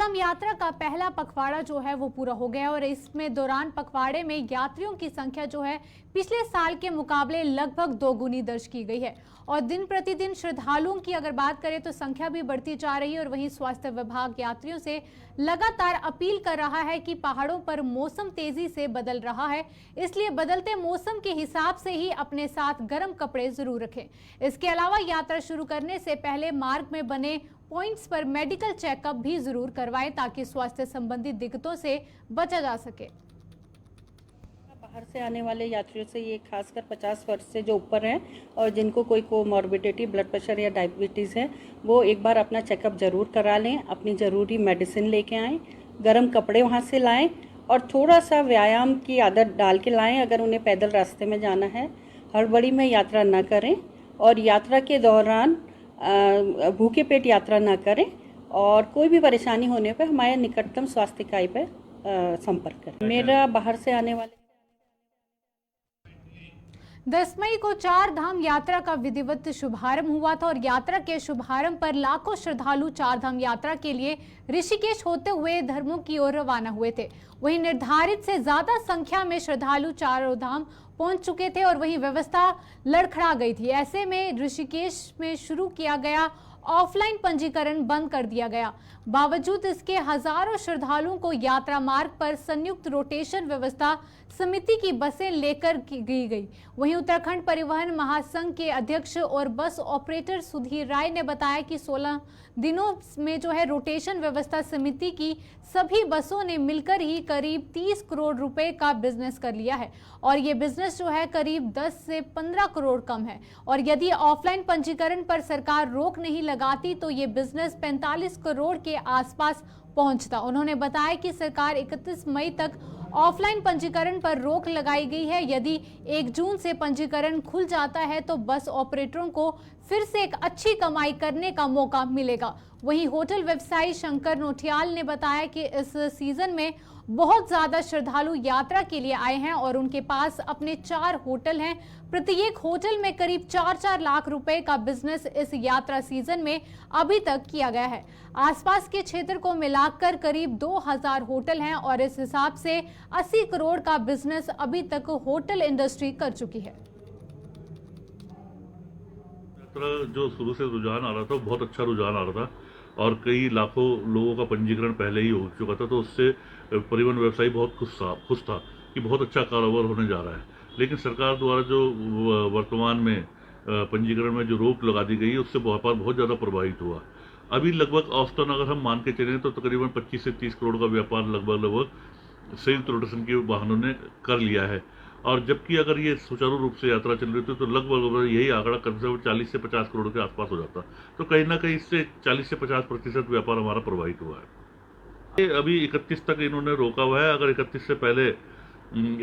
धाम यात्रा का पहला पखवाड़ा जो है वो पूरा हो गया और इसमें दौरान पखवाड़े में यात्रियों की संख्या जो है पिछले साल के मुकाबले लगभग दोगुनी दर्ज की गई है। और दिन प्रतिदिन श्रद्धालुओं की अगर बात करें तो संख्या भी बढ़ती जा रही है और वहीं स्वास्थ्य विभाग यात्रियों से लगातार अपील कर रहा है कि पहाड़ों पर मौसम तेजी से बदल रहा है, इसलिए बदलते मौसम के हिसाब से ही अपने साथ गर्म कपड़े जरूर रखें। इसके अलावा यात्रा शुरू करने से पहले मार्ग में बने पॉइंट्स पर मेडिकल चेकअप भी जरूर करवाएं ताकि स्वास्थ्य संबंधी दिक्कतों से बचा जा सके। बाहर से आने वाले यात्रियों से ये खासकर 50 वर्ष से जो ऊपर हैं और जिनको कोई कोमॉर्बिडिटी, ब्लड प्रेशर या डायबिटीज़ है, वो एक बार अपना चेकअप जरूर करा लें, अपनी ज़रूरी मेडिसिन लेके आएँ, गर्म कपड़े वहाँ से लाएं और थोड़ा सा व्यायाम की आदत डाल के लाएं। अगर उन्हें पैदल रास्ते में जाना है, हड़बड़ी में यात्रा न करें और यात्रा के दौरान भूखे पेट यात्रा ना करें और कोई भी परेशानी होने पर हमारे निकटतम स्वास्थ्य इकाई पर संपर्क करें। मेरा बाहर से आने वाले 10 मई को 4 धाम यात्रा का विधिवत शुभारंभ हुआ था और यात्रा के शुभारंभ पर लाखों श्रद्धालु 4 धाम यात्रा के लिए ऋषिकेश होते हुए धर्मों की ओर रवाना हुए थे। वहीं निर्धारित से ज्यादा संख्या में श्रद्धालु चारों धाम पहुंच चुके थे और वहीं व्यवस्था लड़खड़ा गई थी। ऐसे में ऋषिकेश में शुरू किया गया ऑफलाइन पंजीकरण बंद कर दिया गया। बावजूद इसके हजारों श्रद्धालुओं को यात्रा मार्ग पर संयुक्त रोटेशन व्यवस्था समिति की बसें लेकर गई। वहीं उत्तराखंड परिवहन महासंघ के अध्यक्ष और बस ऑपरेटर सुधीर राय ने बताया कि 16 दिनों में जो है रोटेशन व्यवस्था समिति की सभी बसों ने मिलकर ही करीब 30 करोड़ रुपए का बिजनेस कर लिया है और ये बिजनेस जो है करीब 10 से 15 करोड़ कम है। और यदि ऑफलाइन पंजीकरण पर सरकार रोक नहीं लगाती तो ये बिजनेस 45 करोड़ के आसपास पहुंचता। उन्होंने बताया कि सरकार 31 मई तक ऑफलाइन पंजीकरण पर रोक लगाई गई है। यदि 1 जून से पंजीकरण खुल जाता है तो बस ऑपरेटरों को फिर से एक अच्छी कमाई करने का मौका मिलेगा। वहीं होटल व्यवसायी शंकर नोटियाल ने बताया कि इस सीजन में बहुत ज्यादा श्रद्धालु यात्रा के लिए आए हैं और उनके पास अपने 4 होटल हैं। प्रत्येक होटल में करीब 4-4 लाख रुपए का बिजनेस इस यात्रा सीजन में अभी तक किया गया है। आसपास के क्षेत्र को मिलाकर करीब 2000 होटल हैं और इस हिसाब से 80 करोड़ का बिजनेस अभी तक होटल इंडस्ट्री कर चुकी है। जो शुरू से रुझान आ रहा था, बहुत अच्छा रुझान आ रहा था और कई लाखों लोगों का पंजीकरण पहले ही हो चुका था, तो उससे परिवहन व्यवसायी बहुत खुश था कि बहुत अच्छा कारोबार होने जा रहा है। लेकिन सरकार द्वारा जो वर्तमान में पंजीकरण में जो रोक लगा दी गई, उससे व्यापार बहुत ज़्यादा प्रभावित हुआ। अभी लगभग औसतन अगर हम मान के चलें तो तकरीबन 25 से 30 करोड़ का व्यापार लगभग संयुक्त रोटेशन के वाहनों ने कर लिया है। और जबकि अगर ये सुचारू रूप से यात्रा चल रही थी तो लगभग यही आंकड़ा कम से कम 40 से 50 करोड़ के आसपास हो जाता। तो कहीं ना कहीं इससे 40 से 50% व्यापार हमारा प्रभावित हुआ है। अभी 31 तक इन्होंने रोका हुआ है। अगर 31 से पहले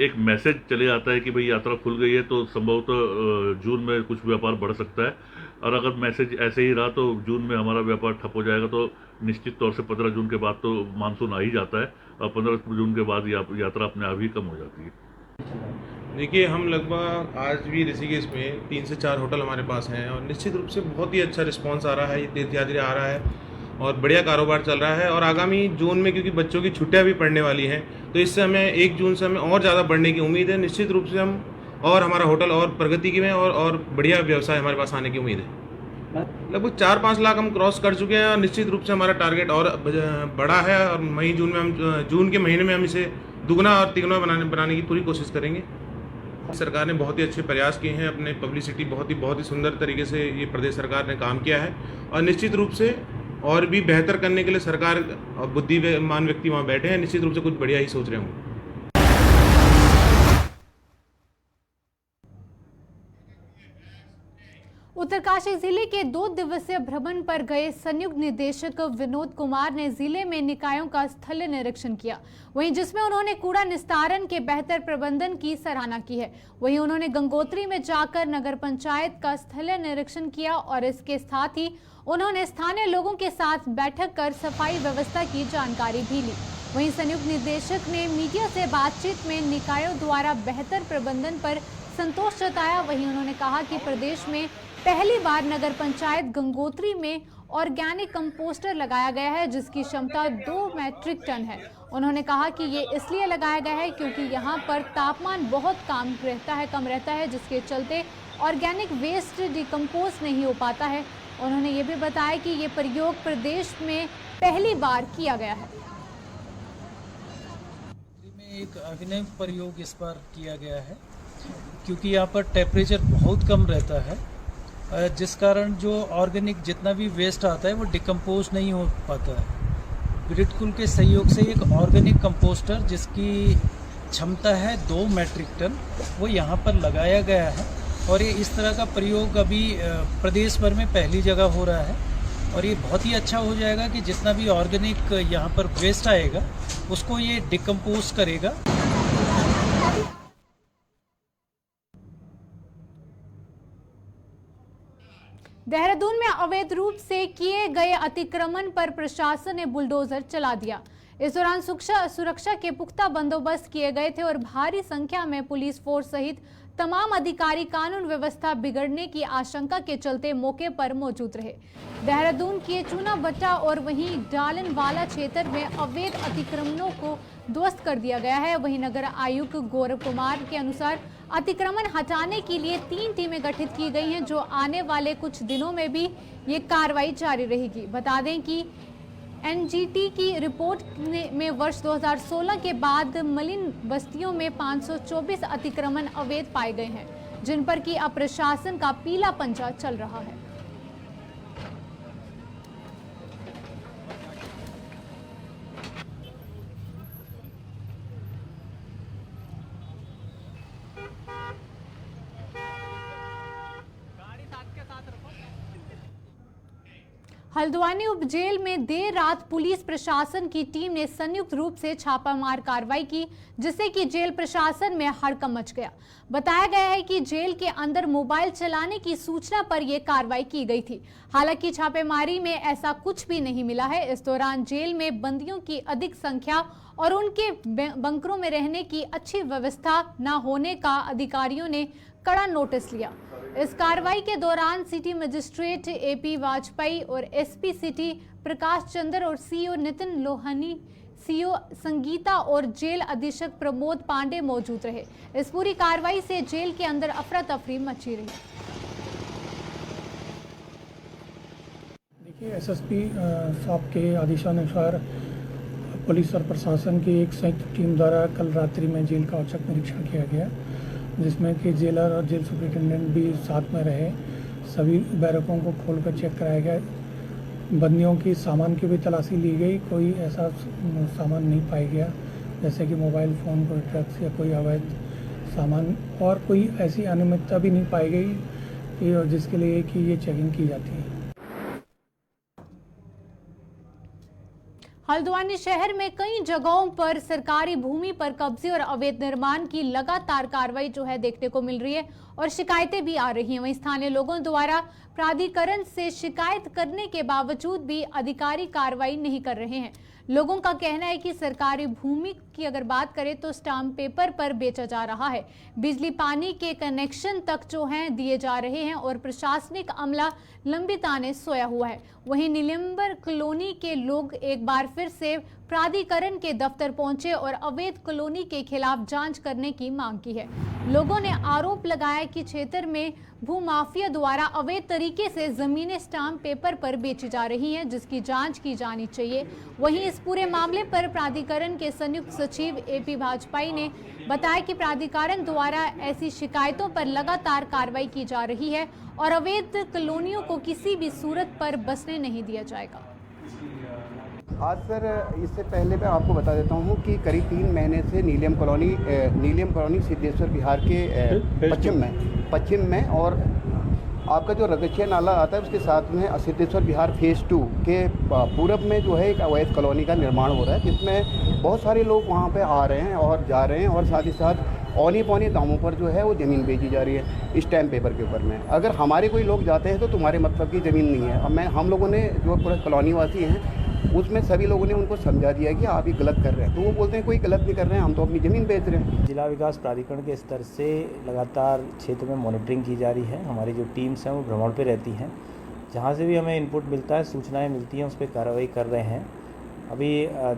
एक मैसेज चले आता है कि भाई यात्रा खुल गई है तो संभवतः जून में कुछ व्यापार बढ़ सकता है, और अगर मैसेज ऐसे ही रहा तो जून में हमारा व्यापार ठप हो जाएगा। तो निश्चित तौर से 15 जून के बाद तो मानसून आ ही जाता है और 15 जून के बाद यात्रा अपने आप ही कम हो जाती है। देखिए, हम लगभग आज भी ऋषिकेश में 3 से 4 होटल हमारे पास हैं और निश्चित रूप से बहुत ही अच्छा रिस्पांस आ रहा है। ये तीर्थयात्री आ रहा है और बढ़िया कारोबार चल रहा है। और आगामी जून में क्योंकि बच्चों की छुट्टियां भी पड़ने वाली हैं तो इससे हमें 1 जून से हमें और ज़्यादा बढ़ने की उम्मीद है। निश्चित रूप से हम और हमारा होटल और प्रगति की में और बढ़िया व्यवसाय हमारे पास आने की उम्मीद है। लगभग 4-5 लाख हम क्रॉस कर चुके हैं और निश्चित रूप से हमारा टारगेट और बड़ा है और मई जून में हम जून के महीने में हम इसे दुगना और तिगुना बनाने की पूरी कोशिश करेंगे। सरकार ने बहुत ही अच्छे प्रयास किए हैं, अपने पब्लिसिटी बहुत ही सुंदर तरीके से ये प्रदेश सरकार ने काम किया है और निश्चित रूप से और भी बेहतर करने के लिए सरकार और बुद्धिमान व्यक्ति वहाँ बैठे हैं, निश्चित रूप से कुछ बढ़िया ही सोच रहे होंगे। उत्तरकाशी जिले के 2 दिवसीय भ्रमण पर गए संयुक्त निदेशक विनोद कुमार ने जिले में निकायों का स्थलीय निरीक्षण किया, वहीं जिसमें उन्होंने कूड़ा निस्तारण के बेहतर प्रबंधन की सराहना की है। वहीं उन्होंने गंगोत्री में जाकर नगर पंचायत का स्थलीय निरीक्षण किया और इसके साथ ही उन्होंने स्थानीय लोगों के साथ बैठक कर सफाई व्यवस्था की जानकारी भी ली। वहीं संयुक्त निदेशक ने मीडिया से बातचीत में निकायों द्वारा बेहतर प्रबंधन पर संतोष जताया। वहीं उन्होंने कहा कि प्रदेश में पहली बार नगर पंचायत गंगोत्री में ऑर्गेनिक कंपोस्टर लगाया गया है जिसकी क्षमता 2 मैट्रिक टन है। उन्होंने कहा कि ये इसलिए लगाया गया है क्योंकि यहाँ पर तापमान बहुत कम रहता है जिसके चलते ऑर्गेनिक वेस्ट डिकम्पोज नहीं हो पाता है। उन्होंने ये भी बताया कि ये प्रयोग प्रदेश में पहली बार किया गया है। एक अभिनव प्रयोग इस बार किया गया है क्योंकि यहाँ पर टेम्परेचर बहुत कम रहता है, जिस कारण जो ऑर्गेनिक जितना भी वेस्ट आता है वो डिकम्पोज नहीं हो पाता है। ग्रिडकुल के सहयोग से एक ऑर्गेनिक कंपोस्टर जिसकी क्षमता है 2 मैट्रिक टन वो यहाँ पर लगाया गया है और ये इस तरह का प्रयोग अभी प्रदेश भर में पहली जगह हो रहा है और ये बहुत ही अच्छा हो जाएगा कि जितना भी ऑर्गेनिक यहाँ पर वेस्ट आएगा उसको ये डिकम्पोज करेगा। देहरादून में अवैध रूप से किए गए अतिक्रमण पर प्रशासन ने बुलडोजर चला दिया। इस दौरान सुरक्षा के पुख्ता बंदोबस्त किए गए थे और भारी संख्या में पुलिस फोर्स सहित तमाम अधिकारी कानून व्यवस्था बिगड़ने की आशंका के चलते मौके पर मौजूद रहे। देहरादून के चूनाभट्टा और वहीं डालनवाला क्षेत्र में अवैध अतिक्रमणों को ध्वस्त कर दिया गया है। वहीं नगर आयुक्त गौरव कुमार के अनुसार अतिक्रमण हटाने के लिए 3 टीमें गठित की गई हैं जो आने वाले कुछ दिनों में भी ये कार्रवाई जारी रहेगी। बता दें कि एनजीटी की रिपोर्ट में वर्ष 2016 के बाद मलिन बस्तियों में 524 अतिक्रमण अवैध पाए गए हैं जिन पर कि अब प्रशासन का पीला पंजा चल रहा है। हल्द्वानी उप जेल में देर रात पुलिस प्रशासन की टीम ने संयुक्त रूप से छापामार कार्रवाई की जिससे कि जेल प्रशासन में हड़कंप मच गया। बताया गया है कि जेल के अंदर मोबाइल चलाने की सूचना पर यह कार्रवाई की गई थी। हालांकि छापेमारी में ऐसा कुछ भी नहीं मिला है। इस दौरान जेल में बंदियों की अधिक संख्या और उनके बंकरों में रहने की अच्छी व्यवस्था न होने का अधिकारियों ने कड़ा नोटिस लिया। इस कार्रवाई के दौरान सिटी मजिस्ट्रेट एपी वाजपेयी और एसपी सिटी प्रकाश चंद्र और सीओ नितिन लोहानी, सीओ संगीता और जेल अधीक्षक प्रमोद पांडे मौजूद रहे। इस पूरी कार्रवाई से जेल के अंदर अफरा तफरी मची रही। देखिए, एसएसपी साहब के आदेशानुसार पुलिस और प्रशासन की एक संयुक्त टीम द्वारा कल रात्रि में जेल का औचक निरीक्षण किया गया जिसमें कि जेलर और जेल सुपरिटेंडेंट भी साथ में रहे। सभी बैरकों को खोलकर चेक कराया गया। बंदियों की सामान की भी तलाशी ली गई। कोई ऐसा सामान नहीं पाया गया जैसे कि मोबाइल फ़ोन, कोई ड्रग्स या कोई अवैध सामान और कोई ऐसी अनियमितता भी नहीं पाई गई जिसके लिए कि ये चेकिंग की जाती है। हल्द्वानी शहर में कई जगहों पर सरकारी भूमि पर कब्जे और अवैध निर्माण की लगातार कार्रवाई जो है देखने को मिल रही है और शिकायतें भी आ रही हैं। वहीं स्थानीय लोगों द्वारा प्राधिकरण से शिकायत करने के बावजूद भी अधिकारी कार्रवाई नहीं कर रहे हैं। लोगों का कहना है कि सरकारी भूमि की अगर बात करें तो स्टाम्प पेपर पर बेचा जा रहा है। बिजली पानी के कनेक्शन तक जो हैं दिए जा रहे हैं और प्रशासनिक अमला लंबी ताने सोया हुआ है। वहीं नीलंबर कॉलोनी के लोग एक बार फिर से प्राधिकरण के दफ्तर पहुंचे और अवैध कॉलोनी के खिलाफ जांच करने की मांग की है। लोगों ने आरोप लगाया कि क्षेत्र में भूमाफिया द्वारा अवैध तरीके से जमीनें स्टाम्प पेपर पर बेची जा रही हैं जिसकी जांच की जानी चाहिए। वहीं इस पूरे मामले पर प्राधिकरण के संयुक्त सचिव एपी वाजपेयी ने बताया कि प्राधिकरण द्वारा ऐसी शिकायतों पर लगातार कार्रवाई की जा रही है और अवैध कॉलोनियों को किसी भी सूरत पर बसने नहीं दिया जाएगा। आज सर इससे पहले मैं आपको बता देता हूँ कि करीब 3 महीने से नीलियम कॉलोनी सिद्धेश्वर विहार के पश्चिम में और आपका जो रगछिया नाला आता है उसके साथ में सिद्धेश्वर विहार फेज़ 2 के पूरब में जो है एक अवैध कॉलोनी का निर्माण हो रहा है जिसमें बहुत सारे लोग वहाँ पे आ रहे हैं और जा रहे हैं और साथ ही साथ औनी पौनी दामों पर जो है वो ज़मीन बेची जा रही है स्टैम्प पेपर के ऊपर में। अगर हमारे कोई लोग जाते हैं तो तुम्हारे मतलब की ज़मीन नहीं है। अब हम लोगों ने जो पूरे कॉलोनी वासी हैं उसमें सभी लोगों ने उनको समझा दिया कि आप ये गलत कर रहे हैं, तो वो बोलते हैं कोई गलत नहीं कर रहे हैं, हम तो अपनी ज़मीन बेच रहे हैं। जिला विकास प्राधिकरण के स्तर से लगातार क्षेत्र में मॉनिटरिंग की जा रही है। हमारी जो टीम्स हैं वो भ्रमण पे रहती हैं। जहाँ से भी हमें इनपुट मिलता है, सूचनाएं मिलती हैं, उस पर कार्रवाई कर रहे हैं। अभी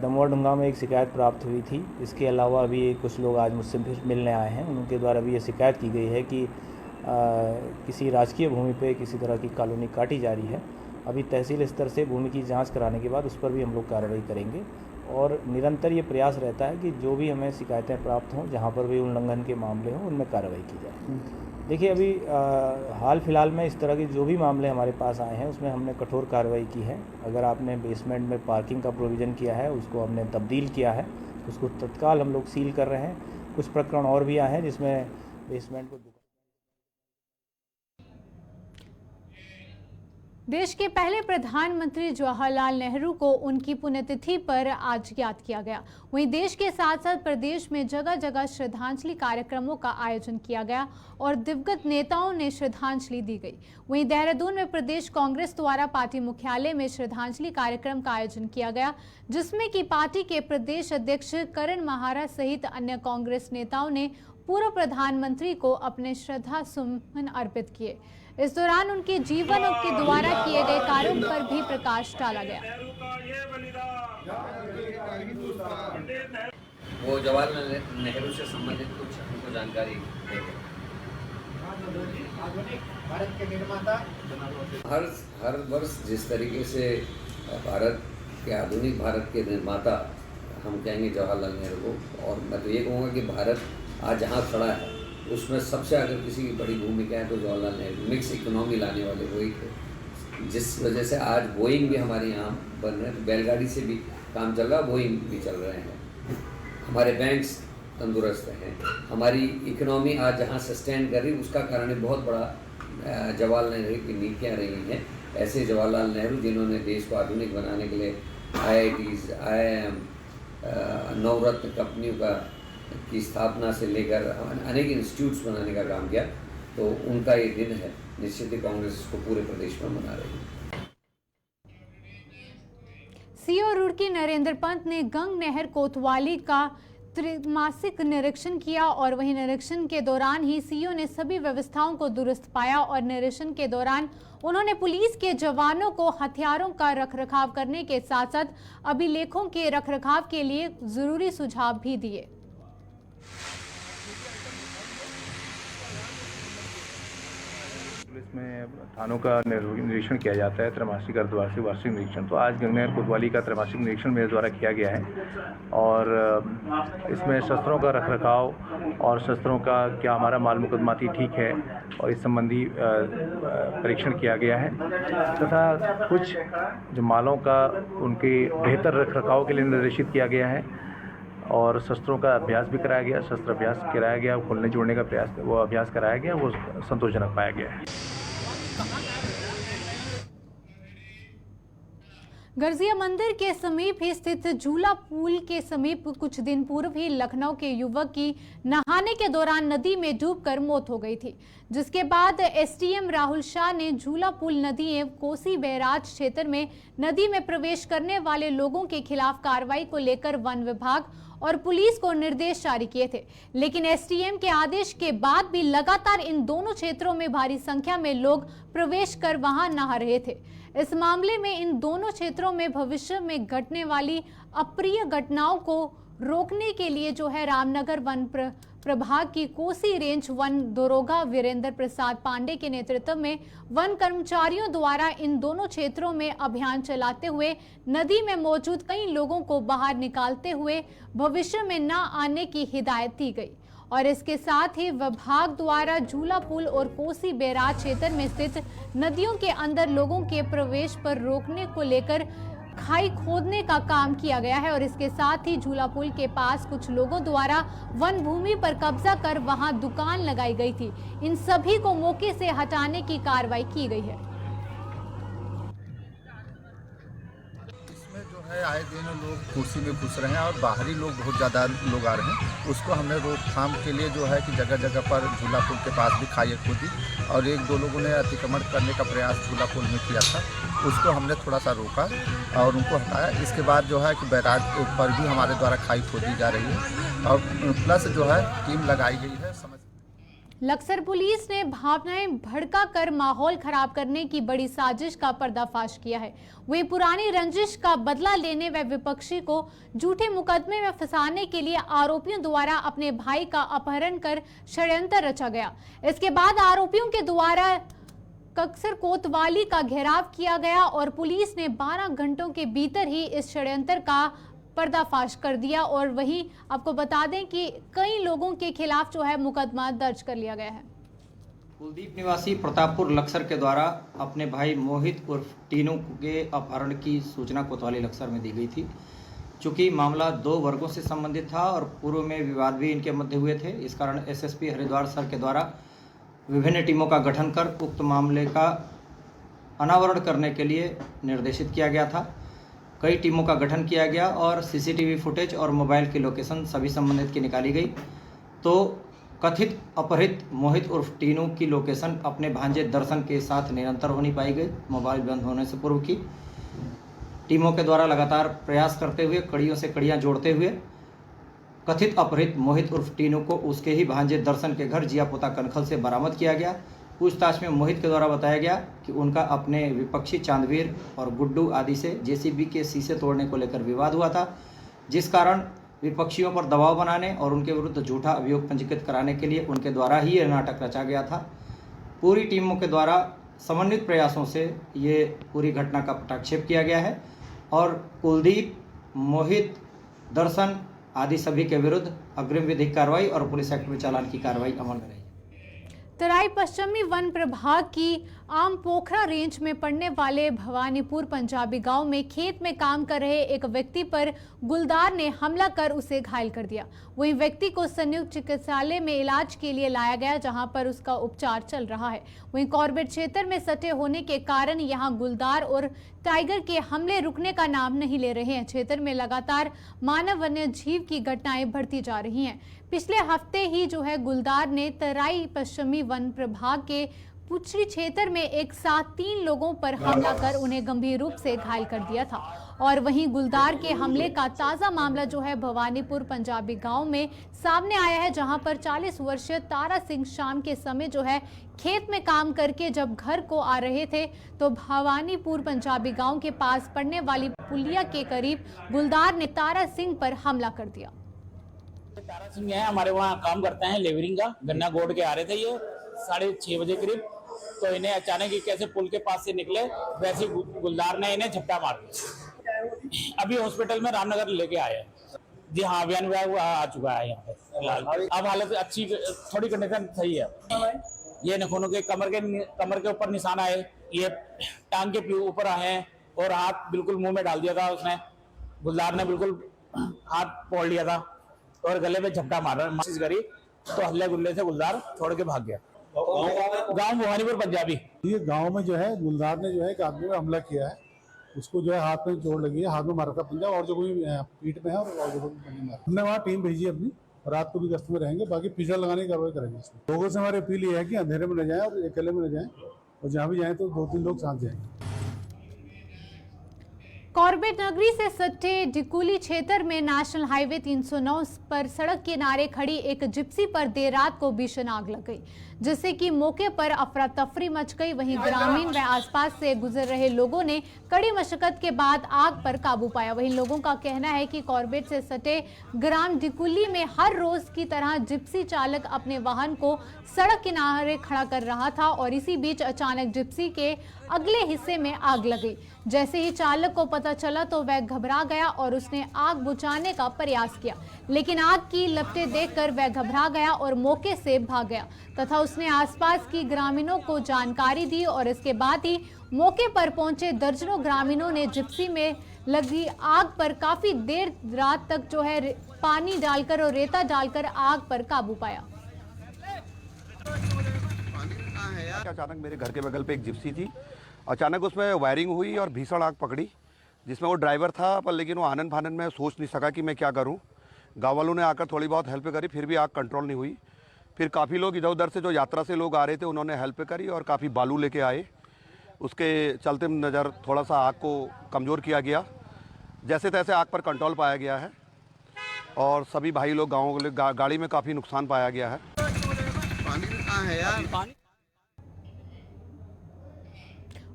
दमोह ढुंगा में एक शिकायत प्राप्त हुई थी। इसके अलावा अभी कुछ लोग आज मुझसे फिर मिलने आए हैं। उनके द्वारा भी ये शिकायत की गई है कि किसी राजकीय भूमि पे किसी तरह की कॉलोनी काटी जा रही है। अभी तहसील स्तर से भूमि की जांच कराने के बाद उस पर भी हम लोग कार्रवाई करेंगे और निरंतर ये प्रयास रहता है कि जो भी हमें शिकायतें प्राप्त हों, जहाँ पर भी उल्लंघन के मामले हों, उनमें कार्रवाई की जाए। देखिए, अभी हाल फिलहाल में इस तरह के जो भी मामले हमारे पास आए हैं उसमें हमने कठोर कार्रवाई की है। अगर आपने बेसमेंट में पार्किंग का प्रोविज़न किया है, उसको हमने तब्दील किया है, उसको तत्काल हम लोग सील कर रहे हैं। कुछ प्रकरण और भी आए हैं जिसमें बेसमेंट को देश के पहले प्रधानमंत्री जवाहरलाल नेहरू को उनकी पुण्यतिथि पर आज याद किया गया। वहीं देश के साथ साथ प्रदेश में जगह जगह श्रद्धांजलि कार्यक्रमों का आयोजन किया गया और दिवंगत नेताओं ने श्रद्धांजलि दी गई। वहीं देहरादून में प्रदेश कांग्रेस द्वारा पार्टी मुख्यालय में श्रद्धांजलि कार्यक्रम का आयोजन किया गया, जिसमें कि पार्टी के प्रदेश अध्यक्ष करण महारा सहित अन्य कांग्रेस नेताओं ने पूर्व प्रधानमंत्री को अपने श्रद्धा सुमन अर्पित किए। इस दौरान उनके जीवन और के द्वारा किए गए कार्यों पर भी प्रकाश डाला गया। वो जवाहरलाल नेहरू से संबंधित कुछ हमको जानकारी देंगे। भारत के निर्माता हर वर्ष जिस तरीके से भारत के आधुनिक भारत के निर्माता हम कहेंगे जवाहरलाल नेहरू को, और मैं तो ये कहूँगा कि भारत आज जहाँ खड़ा है उसमें सबसे अगर किसी की बड़ी भूमिका है तो जवाहरलाल नेहरू मिक्स इकोनॉमी लाने वाले वही थे, जिस वजह से आज बोइंग भी हमारे यहाँ बन रहे हैं। बैलगाड़ी से भी काम चल रहा है, बोइंग भी चल रहे हैं। हमारे बैंक्स तंदुरुस्त हैं, हमारी इकोनॉमी आज जहाँ सस्टेन कर रही उसका कारण बहुत बड़ा जवाहरलाल नेहरू की नीतियाँ रही हैं। ऐसे जवाहरलाल नेहरू जिन्होंने देश को आधुनिक बनाने के लिए IITs, IIM, नवरत्न कंपनियों की स्थापना से लेकर अनेक इंस्टीट्यूट्स बनाने का काम किया, तो उनका ये दिन है। निश्चित ही कांग्रेस को पूरे प्रदेश में मना रही है। सीओ रुड़की नरेंद्र पंत ने गंग नहर कोतवाली का त्रैमासिक निरीक्षण किया और वहीं निरीक्षण के दौरान ही सीओ ने सभी व्यवस्थाओं को दुरुस्त पाया और निरीक्षण के दौरान उन्होंने पुलिस के जवानों को हथियारों का रखरखाव करने के साथ साथ अभिलेखों के रखरखाव के लिए जरूरी सुझाव भी दिए। पुलिस में थानों का निरीक्षण किया जाता है, त्रैमासिक अर्धवार्षिक वार्षिक निरीक्षण। तो आज गंगनहर कोतवाली का त्रैमासिक निरीक्षण मेरे द्वारा किया गया है और इसमें शस्त्रों का रखरखाव और शस्त्रों का क्या हमारा माल मुकदमाती ठीक है और इस संबंधी परीक्षण किया गया है तथा कुछ जो मालों का उनके बेहतर रखरखाव के लिए निर्देशित किया गया है और शस्त्रों का अभ्यास भी कराया गया। शस्त्र अभ्यास कराया गया, खोलने जोड़ने का प्रयास वो अभ्यास कराया गया, वो संतोषजनक पाया गया है। गर्जिया मंदिर के समीप ही स्थित झूला पुल के समीप कुछ दिन पूर्व ही लखनऊ के युवक की नहाने के दौरान नदी में डूबकर मौत हो गई थी, जिसके बाद एसडीएम राहुल शाह ने झूला पुल नदी एवं कोसी बैराज क्षेत्र में नदी में प्रवेश करने वाले लोगों के खिलाफ कार्रवाई को लेकर वन विभाग और पुलिस को निर्देश जारी किए थे। लेकिन एसडीएम के आदेश के बाद भी लगातार इन दोनों क्षेत्रों में भारी संख्या में लोग प्रवेश कर वहां नहा रहे थे। इस मामले में इन दोनों क्षेत्रों में भविष्य में घटने वाली अप्रिय घटनाओं को रोकने के लिए जो है रामनगर वन प्रभाग की कोसी रेंज वन दरोगा वीरेंद्र प्रसाद पांडे के नेतृत्व में वन कर्मचारियों द्वारा इन दोनों क्षेत्रों में अभियान चलाते हुए नदी में मौजूद कई लोगों को बाहर निकालते हुए भविष्य में न आने की हिदायत दी गई। और इसके साथ ही विभाग द्वारा झूला पुल और कोसी बैराज क्षेत्र में स्थित नदियों के अंदर लोगों के प्रवेश पर रोकने को लेकर खाई खोदने का काम किया गया है। और इसके साथ ही झूला पुल के पास कुछ लोगों द्वारा वन भूमि पर कब्जा कर वहां दुकान लगाई गई थी। इन सभी को मौके से हटाने की कार्रवाई की गई है। आए दिन लोग कुर्सी में घुस रहे हैं और बाहरी लोग बहुत ज़्यादा लोग आ रहे हैं। उसको हमने रोकथाम के लिए जो है कि जगह जगह पर झूला पुल के पास भी खाई खोदी और एक दो लोगों ने अतिक्रमण करने का प्रयास झूला पुल में किया था, उसको हमने थोड़ा सा रोका और उनको हटाया। इसके बाद जो है कि बैराज पर भी हमारे द्वारा खाई खोदी जा रही है और प्लस जो है टीम लगाई गई है। लक्सर पुलिस ने भावनाएं भड़का कर माहौल खराब करने की बड़ी साजिश का पर्दाफाश किया है। वही पुरानी रंजिश का बदला लेने व विपक्षी को झूठे मुकदमे में फंसाने के लिए आरोपियों द्वारा अपने भाई का अपहरण कर षड्यंत्र रचा गया। इसके बाद आरोपियों के द्वारा कक्सर कोतवाली का घेराव किया गया और पुलिस ने 12 घंटों के भीतर ही इस षड्यंत्र का पर्दाफाश कर दिया। और वहीं आपको बता दें कि कई लोगों के खिलाफ जो है मुकदमा दर्ज कर लिया गया है। कुलदीप निवासी प्रतापपुर लक्सर के द्वारा अपने भाई मोहित उर्फ टीनू के अपहरण की सूचना कोतवाली लक्सर में दी गई थी। चूँकि मामला 2 वर्गों से संबंधित था और पूर्व में विवाद भी इनके मध्य हुए थे, इस कारण एसएसपी हरिद्वार सर के द्वारा विभिन्न टीमों का गठन कर उक्त मामले का अनावरण करने के लिए निर्देशित किया गया था। कई टीमों का गठन किया गया और सीसीटीवी फुटेज और मोबाइल की लोकेशन सभी संबंधित की निकाली गई। तो कथित अपहरित मोहित उर्फ टीनू की लोकेशन अपने भांजे दर्शन के साथ निरंतर होनी पाई गई, मोबाइल बंद होने से पूर्व की। टीमों के द्वारा लगातार प्रयास करते हुए कड़ियों से कड़ियां जोड़ते हुए कथित अपहरित मोहित उर्फ टीनू को उसके ही भांजे दर्शन के घर जियापोता कनखल से बरामद किया गया। पूछताछ में मोहित के द्वारा बताया गया कि उनका अपने विपक्षी चांदवीर और गुड्डू आदि से जेसीबी के शीशे तोड़ने को लेकर विवाद हुआ था, जिस कारण विपक्षियों पर दबाव बनाने और उनके विरुद्ध झूठा अभियोग पंजीकृत कराने के लिए उनके द्वारा ही यह नाटक रचा गया था। पूरी टीमों के द्वारा समन्वित प्रयासों से ये पूरी घटना का पटाक्षेप किया गया है और कुलदीप, मोहित, दर्शन आदि सभी के विरुद्ध अग्रिम विधिक कार्रवाई और पुलिस एक्ट में चालान की कार्रवाई अमल में रहेगी। तराई पश्चिमी वन प्रभाग की आम पोखरा रेंज में पड़ने वाले भवानीपुर पंजाबी गांव में खेत में काम कर रहे एक व्यक्ति पर गुलदार ने हमला कर उसे घायल कर दिया। वहीं व्यक्ति को संयुक्त चिकित्सालय में इलाज के लिए लाया गया, जहां पर उसका उपचार चल रहा है। वहीं कॉर्बेट क्षेत्र में सटे होने के कारण यहां गुलदार और टाइगर के हमले रुकने का नाम नहीं ले रहे हैं। क्षेत्र में लगातार मानव वन्य जीव की घटनाएं बढ़ती जा रही हैं। पिछले हफ्ते ही जो है गुलदार ने तराई पश्चिमी वन प्रभाग के पुछड़ी क्षेत्र में एक साथ 3 लोगों पर हमला कर उन्हें गंभीर रूप से घायल कर दिया था। और वहीं गुलदार के हमले का ताजा मामला जो है भवानीपुर पंजाबी गांव में सामने आया है, जहां पर 40 वर्षीय तारा सिंह शाम के समय जो है खेत में काम करके जब घर को आ रहे थे तो भवानीपुर पंजाबी गांव के पास पड़ने वाली पुलिया के करीब गुलदार ने तारा सिंह पर हमला कर दिया। तारा सिंह है, हमारे वहाँ काम करते हैं लेवरिंग का। गन्ना गोड़ के आ रहे थे ये 6:30 बजे करीब, तो इन्हें अचानक ही कैसे पुल के पास से निकले, वैसे ही गुलदार ने इन्हें झपटा मार दिया। अभी हॉस्पिटल में रामनगर लेके आए हैं। जी हाँ, अभियान विभाग आ चुका है यहाँ पे। अब हालत अच्छी, थोड़ी कंडीशन सही है। ये नखूनों के कमर के ऊपर निशान आए, ये टांग के ऊपर आए हैं और हाथ बिल्कुल मुंह में डाल दिया था उसने। गुलदार ने बिल्कुल हाथ पोड़ लिया था और गले में झपटा मारा, कोशिश करी तो हल्ले गुल्ले से गुलदार छोड़ के भाग गया। गांव भवानीपुर पंजाबी। ये गांव में जो है गुलदार ने जो है एक आदमी में हमला किया है, उसको जो है हाथ में चोट लगी है, हाथ में मारा था पंजा और जो कोई पीठ में है और जो कोई मारा। हमने वहाँ टीम भेजी अपनी, रात को भी गश्त में रहेंगे, बाकी पिछड़ा लगाने की कार्रवाई करेंगे। लोगों से हमारी अपील ये है कि अंधेरे में न जाएं और अकेले में न जाएं, और जहाँ भी जाएं तो 2-3 लोग साथ जाएंगे। कॉर्बेट नगरी से सटे डिकुली क्षेत्र में नेशनल हाईवे 309 पर सड़क किनारे खड़ी एक जिप्सी पर देर रात को भीषण आग लग गई, जिससे कि मौके पर अफरा तफरी मच गई। वहीं ग्रामीण व आसपास से गुजर रहे लोगों ने कड़ी मशक्कत के बाद आग पर काबू पाया। वहीं लोगों का कहना है कि कॉर्बेट से सटे ग्राम डिकुली में हर रोज की तरह जिप्सी चालक अपने वाहन को सड़क किनारे खड़ा कर रहा था और इसी बीच अचानक जिप्सी के अगले हिस्से में आग लग गई। जैसे ही चालक को पता चला तो वह घबरा गया और उसने आग बुझाने का प्रयास किया, लेकिन आग की लपटें देखकर वह घबरा गया और मौके से भाग गया तथा उसने आसपास की ग्रामीणों को जानकारी दी और इसके बाद ही मौके पर पहुंचे दर्जनों ग्रामीणों ने जिप्सी में लगी आग पर काफी देर रात तक जो है पानी डालकर और रेता डालकर आग पर काबू पाया। अचानक मेरे घर के बगल पे एक जिप्सी थी, अचानक उसमें वायरिंग हुई और भीषण आग पकड़ी, जिसमें वो ड्राइवर था पर लेकिन वो आनन फानन में सोच नहीं सका कि मैं क्या करूं। गांव वालों ने आकर थोड़ी बहुत हेल्प करी, फिर भी आग कंट्रोल नहीं हुई। फिर काफ़ी लोग इधर उधर से जो यात्रा से लोग आ रहे थे उन्होंने हेल्प करी और काफ़ी बालू लेके आए। उसके चलते नज़र थोड़ा सा आग को कमज़ोर किया गया, जैसे तैसे आग पर कंट्रोल पाया गया है और सभी भाई लोग गाँव गाड़ी में काफ़ी नुकसान पाया गया है। कहाँ है यार।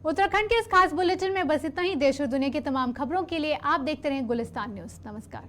उत्तराखंड के इस खास बुलेटिन में बस इतना ही। देश और दुनिया की तमाम खबरों के लिए आप देखते रहें गुलिस्तान न्यूज। नमस्कार।